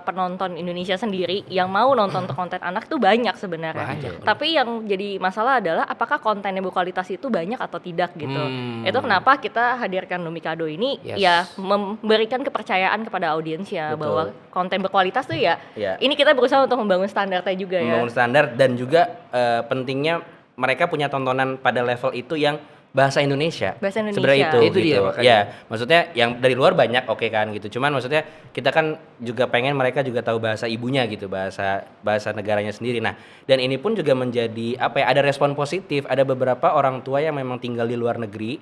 penonton Indonesia sendiri yang mau nonton konten anak tuh banyak sebenarnya. Banyak. Tapi yang jadi masalah adalah apakah konten yang berkualitas itu banyak atau tidak gitu. Itu kenapa kita hadirkan Domikado ini, Yes. ya memberikan kepercayaan kepada audiensnya Betul. bahwa konten berkualitas tuh ya. Ya. Ini kita berusaha untuk membangun standarnya juga ya. Membangun standar dan juga pentingnya mereka punya tontonan pada level itu yang bahasa Indonesia. Bahasa Indonesia. Sebenarnya itu Itu dia gitu. makanya. Ya, maksudnya yang dari luar banyak oke kan gitu. Cuman maksudnya kita kan juga pengen mereka juga tahu bahasa ibunya gitu, bahasa negaranya sendiri. Nah, dan ini pun juga menjadi apa ya, ada respon positif. Ada beberapa orang tua yang memang tinggal di luar negeri,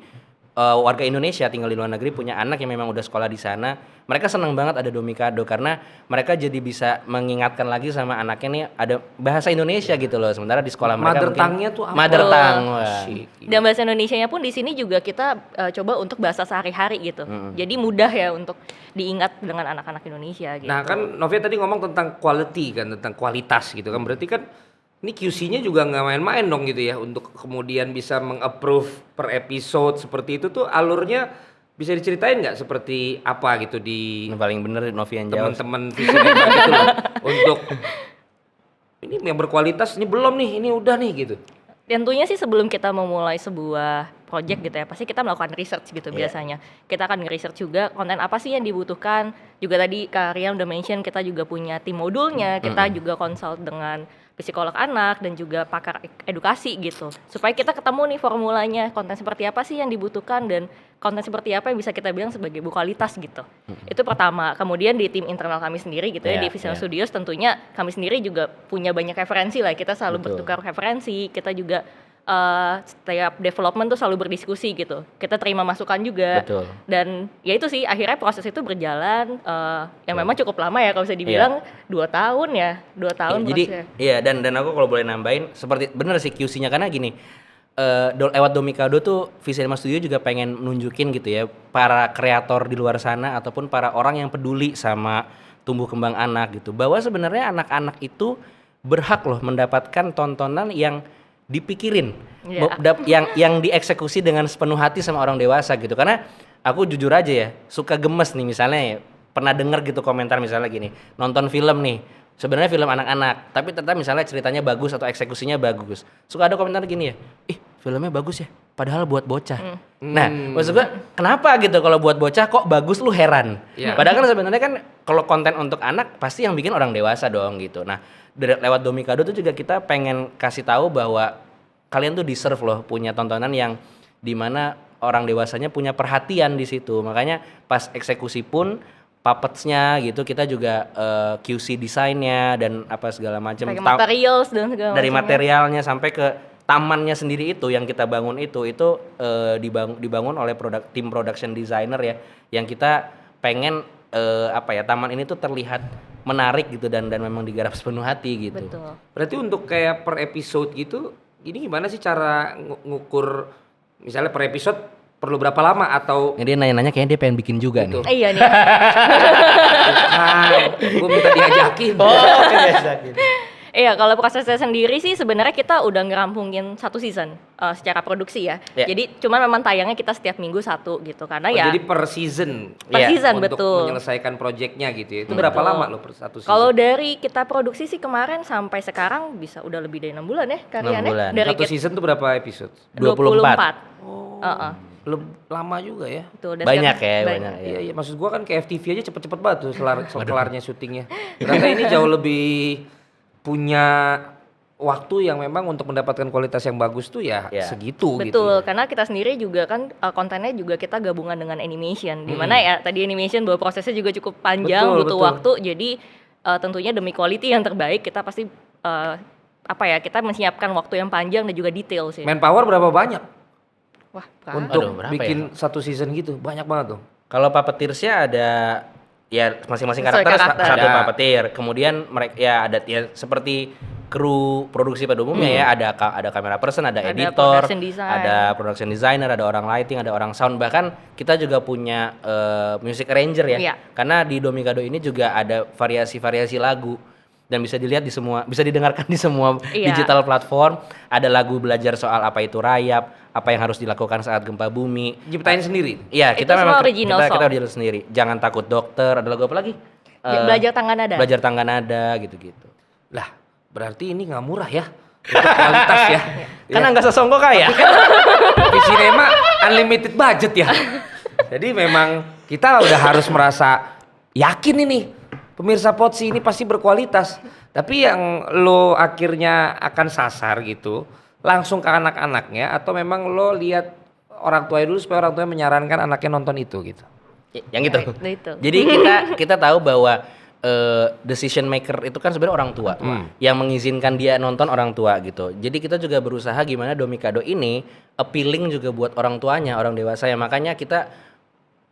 warga Indonesia tinggal di luar negeri punya anak yang memang udah sekolah di sana. Mereka senang banget ada Domikado karena mereka jadi bisa mengingatkan lagi sama anaknya nih ada bahasa Indonesia gitu loh. Sementara di sekolah mereka Mother mungkin tongue-nya tuh apa? Mother tongue. Wah. Asik. Dan bahasa Indonesianya pun di sini juga kita coba untuk bahasa sehari-hari gitu. Jadi mudah ya untuk diingat dengan anak-anak Indonesia gitu. Nah kan Novia tadi ngomong tentang quality kan, tentang kualitas gitu kan. Berarti kan ini QC-nya juga nggak main-main dong gitu ya, untuk kemudian bisa meng-approve per episode seperti itu tuh alurnya bisa diceritain nggak seperti apa gitu di Ini paling bener Novian jawab. teman-teman visionaire gitu loh, untuk ini yang berkualitas, ini belum nih, ini udah nih gitu. Tentunya sih sebelum kita memulai sebuah project gitu ya, pasti kita melakukan research gitu Iya. biasanya. Kita akan nge-research juga konten apa sih yang dibutuhkan. Juga tadi Kak Rian udah mention kita juga punya tim modulnya, kita juga consult dengan psikolog anak dan juga pakar edukasi gitu. Supaya kita ketemu nih formulanya, konten seperti apa sih yang dibutuhkan dan konten seperti apa yang bisa kita bilang sebagai berkualitas gitu. Itu pertama. Kemudian di tim internal kami sendiri gitu ya, Iya, di Vision iya. Studios tentunya kami sendiri juga punya banyak referensi lah. Kita selalu Betul. bertukar referensi, kita juga setiap development tuh selalu berdiskusi gitu. Kita terima masukan juga. Betul. Dan ya itu sih akhirnya proses itu berjalan yang memang cukup lama ya kalau bisa dibilang 2 tahun ya. 2 tahun Jadi prosesnya. iya dan aku kalau boleh nambahin seperti bener sih QC-nya karena gini. Lewat Domikado tuh Visinema Studio juga pengen nunjukin gitu ya para kreator di luar sana ataupun para orang yang peduli sama tumbuh kembang anak gitu, bahwa sebenarnya anak-anak itu berhak loh mendapatkan tontonan yang dipikirin, Iya. yang dieksekusi dengan sepenuh hati sama orang dewasa gitu. Karena aku jujur aja ya suka gemes nih misalnya ya, pernah denger gitu komentar misalnya gini, nonton film nih, sebenarnya film anak-anak tapi ternyata misalnya ceritanya bagus atau eksekusinya bagus, suka ada komentar gini ya, ih filmnya bagus ya padahal buat bocah. Nah maksud gua kenapa gitu kalau buat bocah kok bagus, lu heran. Iya. Padahal kan sebenarnya kan kalau konten untuk anak pasti yang bikin orang dewasa dong gitu. Nah lewat Domikado tuh juga kita pengen kasih tahu bahwa kalian tuh deserve loh punya tontonan yang dimana orang dewasanya punya perhatian di situ. Makanya pas eksekusi pun puppetsnya gitu kita juga QC desainnya dan apa segala macam. Pakai materials dan segala Dari macamnya. materialnya sampai ke tamannya sendiri itu yang kita bangun itu dibangun oleh tim production designer ya, yang kita pengen apa ya, taman ini tuh terlihat menarik gitu dan memang digarap sepenuh hati gitu. Betul. Berarti untuk kayak per episode gitu, ini gimana sih cara ngukur misalnya per episode perlu berapa lama atau Ini dia nanya-nanya kayaknya dia pengen bikin juga Gitu. nih. Iya nih. gue minta diajakin. Oke, biasa gitu. Iya, kalau prosesnya sendiri sih sebenarnya kita udah ngerampungin 1 season secara produksi ya. Iya. Jadi cuman memang tayangnya kita setiap minggu 1 gitu karena Oh, ya jadi per season. per Iya, season untuk betul. menyelesaikan proyeknya gitu ya. Itu Betul. berapa lama lo per satu season? Kalau dari kita produksi sih kemarin sampai sekarang bisa udah lebih dari 6 bulan ya karyanya. 6 bulan. Dari satu season tuh berapa episode? 24. Oh, Heeh. belum lama juga ya. Betul, dan Banyak setiap- ya, banyak. banyak ya. Iya, iya, maksud gua kan kayak FTV aja cepet-cepet banget tuh kelarnya syutingnya. Ternyata ini jauh lebih punya waktu yang memang untuk mendapatkan kualitas yang bagus tuh ya Iya. segitu gitu. Betul, karena kita sendiri juga kan kontennya juga kita gabungan dengan animation. Dimana ya tadi animation bahwa prosesnya juga cukup panjang, Betul, butuh betul. waktu. Jadi tentunya demi quality yang terbaik kita pasti apa ya, kita menyiapkan waktu yang panjang dan juga detail sih. Manpower berapa banyak Wah, untuk Aduh, berapa bikin satu season gitu? Banyak banget tuh. Kalau puppeteersnya ada ya masing-masing Sesuai karakter karakter. satu Ada. puppeteer. Kemudian mereka ya ada ya seperti kru produksi pada umumnya ya, ada kamera person, ada editor, production design. ada production designer, ada orang lighting, ada orang sound, bahkan kita juga punya music arranger ya. Iya. Karena di Domikado ini juga ada variasi-variasi lagu dan bisa dilihat bisa didengarkan di semua Iya. digital platform. Ada lagu belajar soal apa itu rayap, apa yang harus dilakukan saat gempa bumi. Ciptain sendiri. Iya, Itu kita semua memang original kita song. original sendiri. Jangan takut dokter, ada lagu apa lagi? Belajar tangga nada. Belajar tangga nada gitu-gitu. Lah, berarti ini nggak murah ya? Untuk kualitas ya. Kan Angga Sasongko kaya. Visinema unlimited budget ya. Jadi memang kita udah harus merasa yakin ini pemirsa Potsi ini pasti berkualitas. Tapi yang lo akhirnya akan sasar gitu langsung ke anak-anaknya atau memang lo lihat orang tua dulu supaya orang tua menyarankan anaknya nonton itu gitu. Yang gitu. Nah, itu. Jadi kita tahu bahwa decision maker itu kan sebenarnya orang tua yang mengizinkan dia nonton orang tua gitu. Jadi kita juga berusaha gimana Domikado ini appealing juga buat orang tuanya, orang dewasa ya. Makanya kita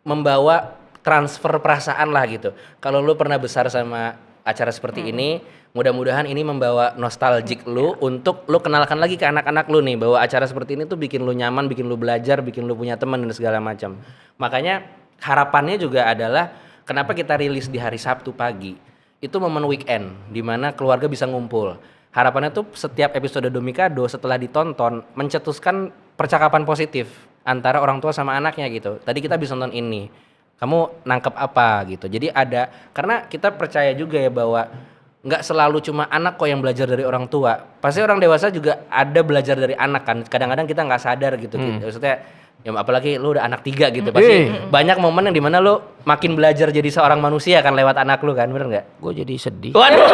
membawa transfer perasaan lah gitu. Kalau lu pernah besar sama acara seperti ini, mudah-mudahan ini membawa nostalgic lu untuk lu kenalkan lagi ke anak-anak lu nih bahwa acara seperti ini tuh bikin lu nyaman, bikin lu belajar, bikin lu punya teman dan segala macam. Makanya harapannya juga adalah kenapa kita rilis di hari Sabtu pagi. Itu momen weekend di mana keluarga bisa ngumpul. Harapannya tuh setiap episode Domikado setelah ditonton mencetuskan percakapan positif antara orang tua sama anaknya gitu. Tadi kita bisa nonton ini. Kamu nangkep apa gitu. Jadi ada, karena kita percaya juga ya bahwa nggak selalu cuma anak kok yang belajar dari orang tua. Pasti orang dewasa juga ada belajar dari anak kan. Kadang-kadang kita nggak sadar gitu. Maksudnya ya apalagi lu udah anak 3 gitu. Pasti banyak momen yang dimana lu makin belajar jadi seorang manusia kan lewat anak lu kan, bener nggak? Gue jadi sedih. Waduh.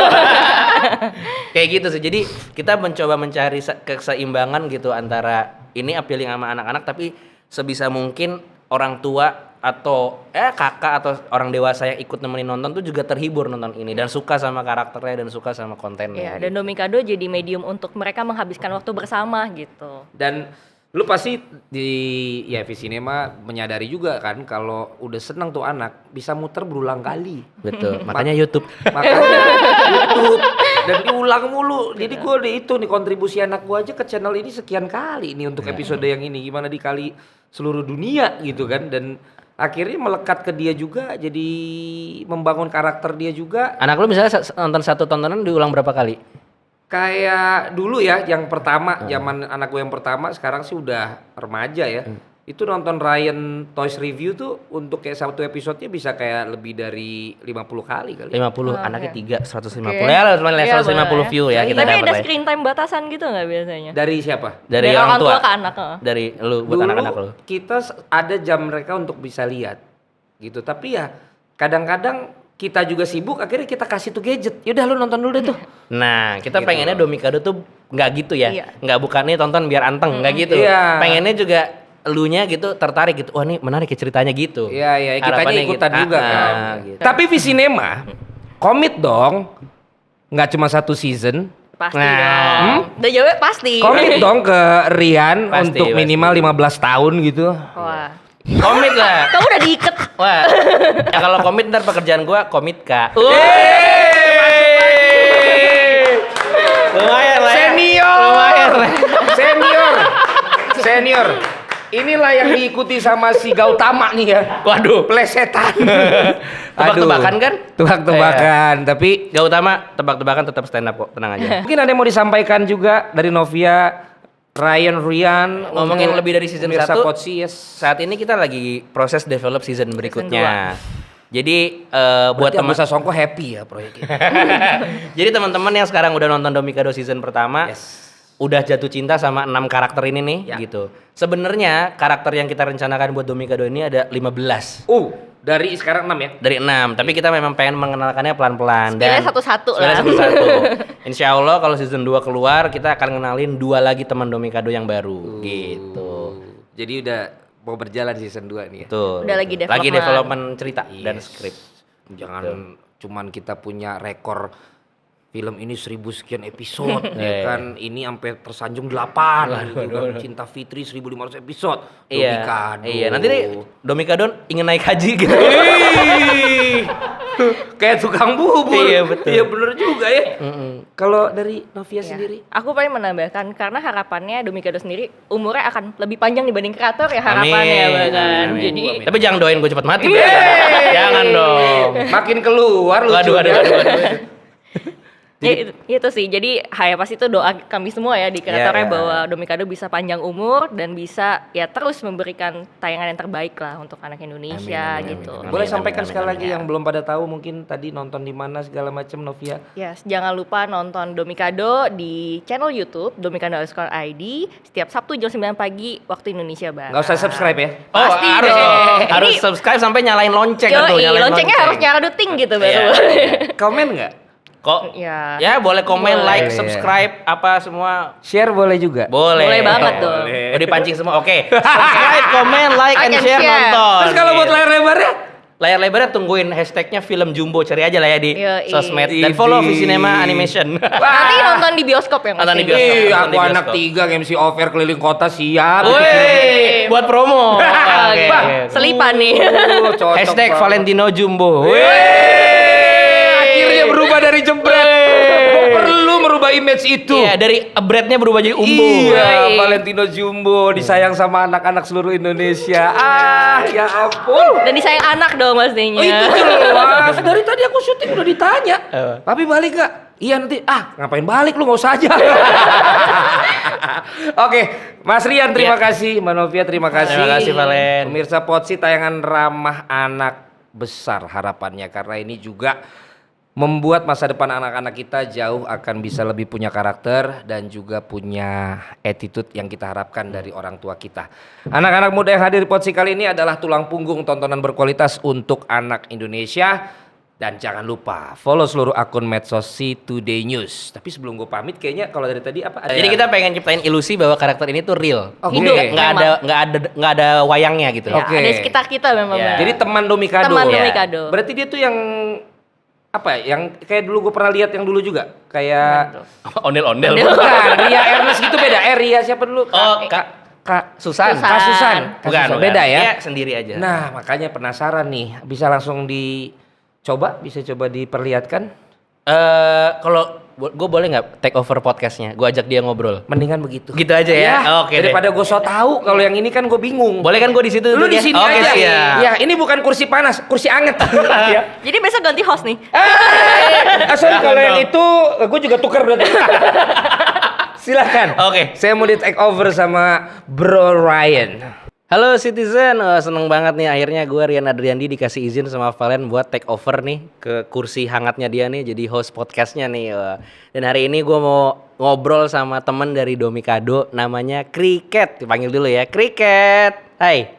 Kayak gitu sih. Jadi kita mencoba mencari keseimbangan gitu antara ini appealing sama anak-anak tapi sebisa mungkin orang tua atau kakak atau orang dewasa yang ikut nemenin nonton tuh juga terhibur nonton ini dan suka sama karakternya dan suka sama kontennya. Iya, dan Domikado jadi medium untuk mereka menghabiskan waktu bersama gitu. Dan lu pasti di ya Visinema menyadari juga kan kalau udah senang tuh anak bisa muter berulang kali. Betul. Makanya YouTube. Makanya YouTube dan diulang mulu. Jadi gue itu nih kontribusi anak gue aja ke channel ini sekian kali ini untuk episode yang ini gimana dikali seluruh dunia gitu kan dan akhirnya melekat ke dia juga jadi membangun karakter dia juga. Anak lu misalnya nonton satu tontonan diulang berapa kali? Kayak dulu ya yang pertama zaman anak gue yang pertama sekarang sih udah remaja ya. Itu nonton Ryan Toys Review tuh untuk kayak satu episodenya bisa kayak lebih dari 50 kali kali. 50, anaknya 150. Oke. Ya, cuma Iya, 150 boleh. view ya kita Tapi dapat ada ya. screen time batasan gitu nggak biasanya? Dari siapa? Dari orang tua ke anak. Dari lu buat Dulu anak-anak lu. kita ada jam mereka untuk bisa lihat gitu. Tapi ya kadang-kadang kita juga sibuk akhirnya kita kasih tuh gadget. Yaudah lu nonton dulu deh tuh. Nah, kita Gitu pengennya loh. Domikado tuh nggak gitu ya. Iya. Nggak bukan nih tonton biar anteng, nggak gitu. Iya. Pengennya juga elunya gitu tertarik gitu. Wah, ini menarik ya ceritanya gitu. Iya iya kitanya Harapannya ikutan gitu. juga kan. Gitu. Tapi Visinema komit dong. Nggak cuma satu season. Pasti Nah. dong. Udah jawab pasti. Komit dong ke Rian Pasti, untuk pasti. minimal 15 tahun gitu. Wah. Komit lah. Kamu udah diikat. Wah. Ya kalau komit ntar pekerjaan gua komit Kak. Lumayan lah ya. Senior. Lumayan lah. Senior. Inilah yang diikuti sama si Gautama nih ya. Waduh. Plesetan. Tebak-tebakan kan? Tebak-tebakan, tapi Gak utama, tebak-tebakan tetap stand up kok, tenang aja. mungkin ada yang mau disampaikan juga dari Novia, Ryan, Rian. Ngomongin untuk lebih dari season pemirsa 1, Potsi, yes. saat ini kita lagi proses develop season berikutnya. Jadi buat Berarti teman Agus Sasongko happy ya proyeknya. jadi teman-teman yang sekarang udah nonton Domikado season pertama, udah jatuh cinta sama 6 karakter ini nih Ya. gitu. Sebenarnya karakter yang kita rencanakan buat Domikado ini ada 15. Dari sekarang 6 ya. Dari 6, tapi kita memang pengen mengenalkannya pelan-pelan Pilih satu-satu Pilih lah. satu-satu. Insya Allah kalau season 2 keluar kita akan kenalin 2 lagi teman Domikado yang baru gitu. Jadi udah mau berjalan season 2 nih ya. Tuh. Udah lagi development. development cerita dan Yes. skrip. Jangan cuman kita punya rekor film ini 1000 sekian episode ya kan, ini sampai tersanjung 8 gitu kan. Cinta Fitri 1500 episode. Domikado. Iya, nanti nih Domikado ingin naik haji gitu. Kayak tukang bubur. Iya, betul. Iya bener juga ya. Kalau dari Novia Ya. sendiri? Aku pengen menambahkan karena harapannya Domikado sendiri umurnya akan lebih panjang dibanding kreator ya harapannya bahkan. Amin. Jadi Tapi jangan doain gue cepat mati. Jangan dong. Makin keluar lucu. Waduh. ya, itu sih. Jadi pasti itu doa kami semua ya di kreatornya Ya. bahwa Domikado bisa panjang umur dan bisa ya terus memberikan tayangan yang terbaik lah untuk anak Indonesia gitu. Boleh sampaikan amin, sekali amin. lagi yang belum pada tahu mungkin tadi nonton di mana segala macam Novia. Yes, jangan lupa nonton Domikado di channel YouTube Domikado_ID setiap Sabtu jam 9 pagi waktu Indonesia Barat. Nggak usah subscribe ya. Oh, Pasti harus deh. harus Ini- subscribe sampai nyalain lonceng tuh, Yoi, nyalain loncengnya harus nyala duting gitu baru. Komen nggak? Kok Ya. ya boleh komen, Boleh. like, subscribe apa semua Share boleh juga. boleh. Boleh banget dong. Udah dipancing semua. Oke. Subscribe, komen, like, and share, nonton. Terus kalau buat layar lebarnya? Layar lebarnya tungguin hashtagnya film Jumbo, cari aja lah ya di Yoi. sosmed dan follow Idih. Visinema Animation. Nanti nonton di bioskop ya Mas. Nonton di Indi? bioskop. Ih, nonton aku di anak bioskop. 3 MC offer keliling kota siap. Woi, buat promo. Oke. Bang, Selipan nih. Cocok Hashtag banget. Valentino Jumbo. Akhirnya berubah dari jebret. Perlu merubah image itu. Iya, dari breadnya berubah jadi umbo. Iya, Yoi. Valentino Jumbo disayang sama anak-anak seluruh Indonesia. Ah, ya ampun. Dan disayang anak dong pastinya. Oh, itu jelas. Dari tadi aku syuting udah ditanya. Apa? Tapi balik gak? Iya nanti. Ah, ngapain balik lu, nggak usah aja. Oke, Mas Rian terima kasih, Mbak Novia terima kasih. Terima kasih, Valen. Pemirsa Potsi tayangan ramah anak besar harapannya karena ini juga membuat masa depan anak-anak kita jauh akan bisa lebih punya karakter dan juga punya attitude yang kita harapkan dari orang tua kita. Anak-anak muda yang hadir di Potsi kali ini adalah tulang punggung tontonan berkualitas untuk anak Indonesia. Dan jangan lupa follow seluruh akun medsos Si Today News. Tapi sebelum gue pamit kayaknya kalau dari tadi apa? Jadi kita pengen ciptain ilusi bahwa karakter ini tuh real. Oke. Hidup, Nggak ada wayangnya gitu. Ya, Oke. ada di sekitar kita memang. Ya. Bang. Jadi teman Domikado. Teman Ya. Domikado. Berarti dia tuh yang apa ya? Yang kayak dulu gue pernah lihat yang dulu juga kayak Ondel-ondel. bukan Ria Ernest gitu beda. Ria siapa dulu? Oh, Kak Susan. Susan. Kak Susan. Kak Bukan, Susan. bukan. Beda ya. Dia sendiri aja. Nah, makanya penasaran nih. Bisa langsung bisa coba diperlihatkan. Kalau gue boleh nggak take over podcastnya? Gue ajak dia ngobrol. Mendingan begitu. Gitu aja ya? Oke deh. Daripada gue so tahu kalau yang ini kan gue bingung. Boleh kan gue di situ? Lu duduk di ya? sini Oke, aja. siap. Ya, ini bukan kursi panas, kursi anget. Ya. Jadi besok ganti host nih. Sorry kalau yang itu gue juga tuker berarti. Silakan. Oke. Saya mau di take over sama Bro Ryan. Halo Citizen, seneng banget nih akhirnya gue Rian Adriandi dikasih izin sama Valen buat take over nih ke kursi hangatnya dia nih jadi host podcastnya nih. Dan hari ini gue mau ngobrol sama temen dari Domikado namanya Cricket. Dipanggil dulu ya, Cricket. Hai.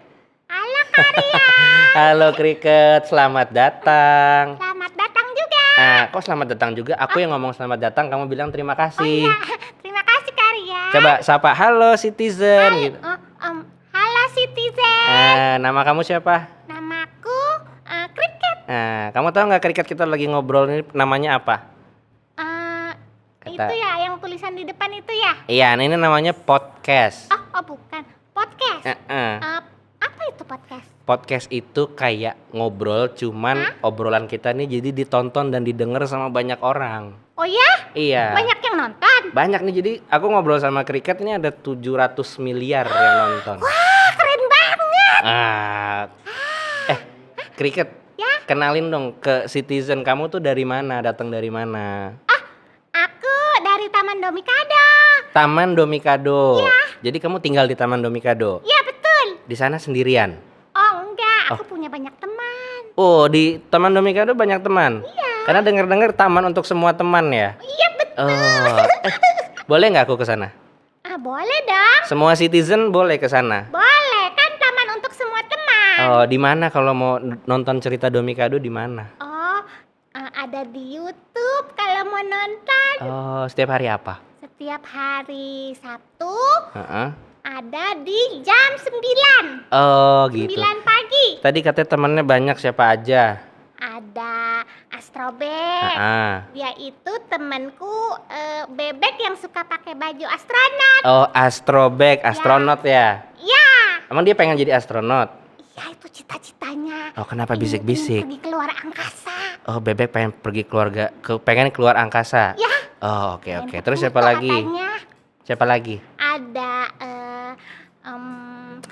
Halo Karya, Halo Cricket, selamat datang. selamat datang juga. Nah, kok selamat datang juga? Aku yang ngomong selamat datang, kamu bilang terima kasih. Terima kasih Karya. Coba sapa, halo Citizen gitu. Halo Citizen, Nama kamu siapa? namaku Cricket. Nah, kamu tahu nggak Cricket kita lagi ngobrol ini namanya apa? Itu ya yang tulisan di depan itu ya? Iya, ini namanya podcast. Oh bukan, podcast. Apa itu podcast? Podcast itu kayak ngobrol, cuman obrolan kita nih jadi ditonton dan didengar sama banyak orang. Oh ya? Iya. Banyak yang nonton. Banyak nih, jadi aku ngobrol sama Cricket ini ada 700 miliar yang nonton. Wah keren banget. Cricket, Ya? kenalin dong ke Citizen, kamu tuh dari mana, datang dari mana? Aku dari Taman Domikado. Taman Domikado. Jadi kamu tinggal di Taman Domikado. Iya betul. Di sana sendirian. Oh enggak, aku punya banyak teman. Oh, di Taman Domikado banyak teman. Iya. Karena dengar-dengar taman untuk semua teman ya. Iya betul. Oh, boleh nggak aku ke sana? Boleh dong. Semua Citizen boleh ke sana. Boleh kan taman untuk semua teman. Oh, di mana kalau mau nonton cerita Domikado di mana? Oh, ada di YouTube kalau mau nonton. Oh, setiap hari apa? Setiap hari Sabtu Heeh. ada di jam 9. Oh, gitu. 9 pagi. Tadi katanya temannya banyak, siapa aja? Ada Astrobek. Ah. Dia itu temanku bebek yang suka pakai baju astronot. Oh, astrobek, astronot ya. Ya, Emang dia pengen jadi astronot? ya itu cita-citanya. Oh, kenapa Ingin bisik-bisik? pergi keluar angkasa. Oh, bebek pengen pergi pengen keluar angkasa. Ya. Oh, oke Pengen oke. ke Terus siapa Pluto lagi? katanya. Siapa lagi? Ada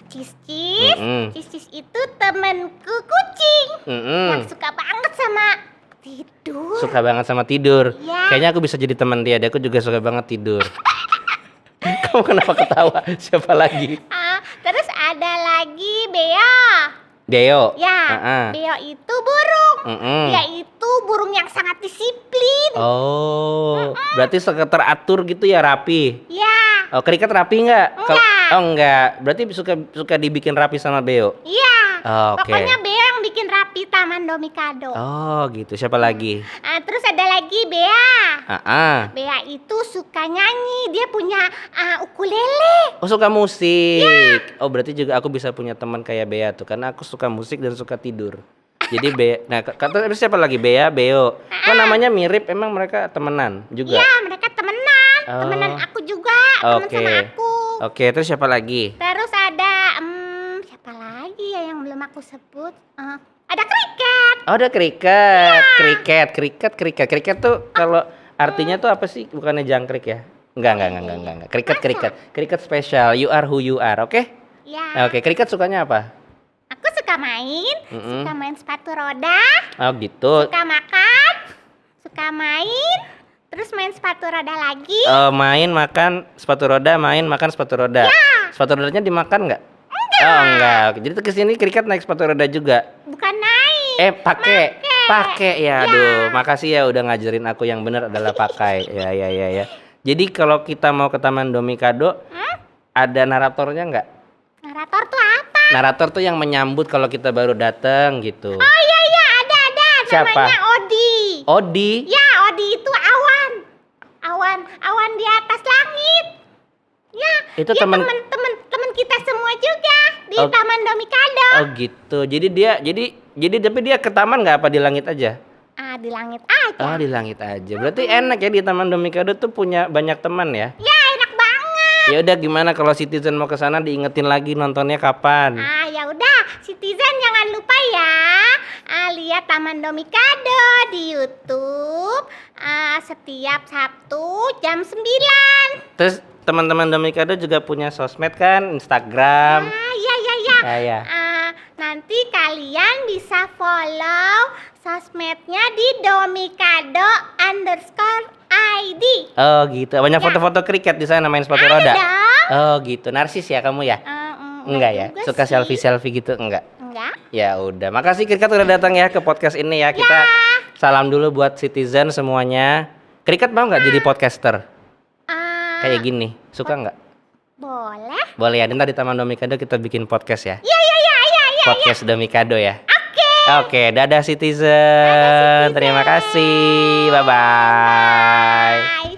Ciscis. Mm-mm. Ciscis itu temanku kucing yang Mm-mm. suka banget sama tidur. Suka banget sama tidur. Iya. Kayaknya aku bisa jadi teman dia. Aku juga suka banget tidur. Kamu kenapa ketawa? Siapa lagi? Terus ada lagi Beo. Deo. Ya, Ah-ah. Beo itu burung. Mm-mm. Dia itu burung yang sangat disiplin. Oh, berarti suka teratur gitu ya, rapi. Ya, Oh, Kriket rapi nggak? Enggak. Oh, enggak. Berarti suka dibikin rapi sama Beo. iya. Oh, oke. Pokoknya Beo yang bikin rapi Taman Domikado. Oh, gitu. Siapa lagi? Terus ada lagi Bea. Ah. Bea itu suka nyanyi. Dia punya ukulele. Oh, suka musik. Oh, berarti juga aku bisa punya teman kayak Bea tuh, karena aku suka musik dan suka tidur. Jadi Bea. Nah, kata siapa lagi? Bea, Beo. Kok namanya mirip? Emang mereka temenan juga? Ya, mereka temenan. Oh. Temenan aku juga. Temen Oke. sama aku. Oke, terus siapa lagi? Terus ada siapa lagi ya yang belum aku sebut? Ada kriket. Oh, ada kriket. Kriket tuh kalau artinya tuh apa sih? Bukannya jangkrik ya? Enggak. Kriket spesial. You are who you are, oke? Ya. Oke, kriket sukanya apa? Aku suka main. Mm-mm. Suka main sepatu roda. Oh, gitu. Suka makan. Suka main. Terus main sepatu roda lagi. Main makan sepatu roda, main makan sepatu roda. Sepatu rodanya dimakan nggak? Oh, enggak. Jadi tuh kesini kriket naik sepatu roda juga. Bukan naik. Pakai ya. Aduh, makasih ya udah ngajarin aku yang benar adalah pakai. Ya. Jadi kalau kita mau ke Taman Domikado, ada naratornya nggak? Narator tuh apa? Narator tuh yang menyambut kalau kita baru datang gitu. Oh iya ada. Siapa? Namanya Odi. Odi. Ya, Odi itu awan. Awan di atas langit. Ya, Itu dia teman- teman kita semua juga di Oh. Taman Domikado. Oh gitu. Jadi tapi dia ke taman nggak apa di langit aja? Di langit aja. Oh, di langit aja. Berarti enak ya di Taman Domikado tuh punya banyak teman ya? Ya, enak banget. Ya udah, gimana kalau Citizen mau ke sana diingetin lagi nontonnya kapan? Ya udah, Citizen jangan lupa ya. Lihat Taman Domikado di YouTube setiap Sabtu jam 9. Terus teman-teman Domikado juga punya sosmed kan, Instagram. Iya. Ya. Nanti kalian bisa follow sosmednya di domikado_ID. Oh gitu. Banyak Ya. foto-foto kriket di sana main sepatu Ada roda. dong. Oh gitu. Narsis ya kamu ya? Enggak ya? juga Suka sih. selfie gitu enggak? Enggak. Ya udah. Makasih Kriket udah datang ya ke podcast ini ya. Kita salam dulu buat Citizen semuanya. Kriket mau nggak jadi podcaster kayak gini? Suka nggak? Boleh. Boleh ya. Nanti di Taman Domikado kita bikin podcast ya. Iya. Podcast Domikado ya. Oke, dadah Citizen. Terima kasih. Bye bye. Bye.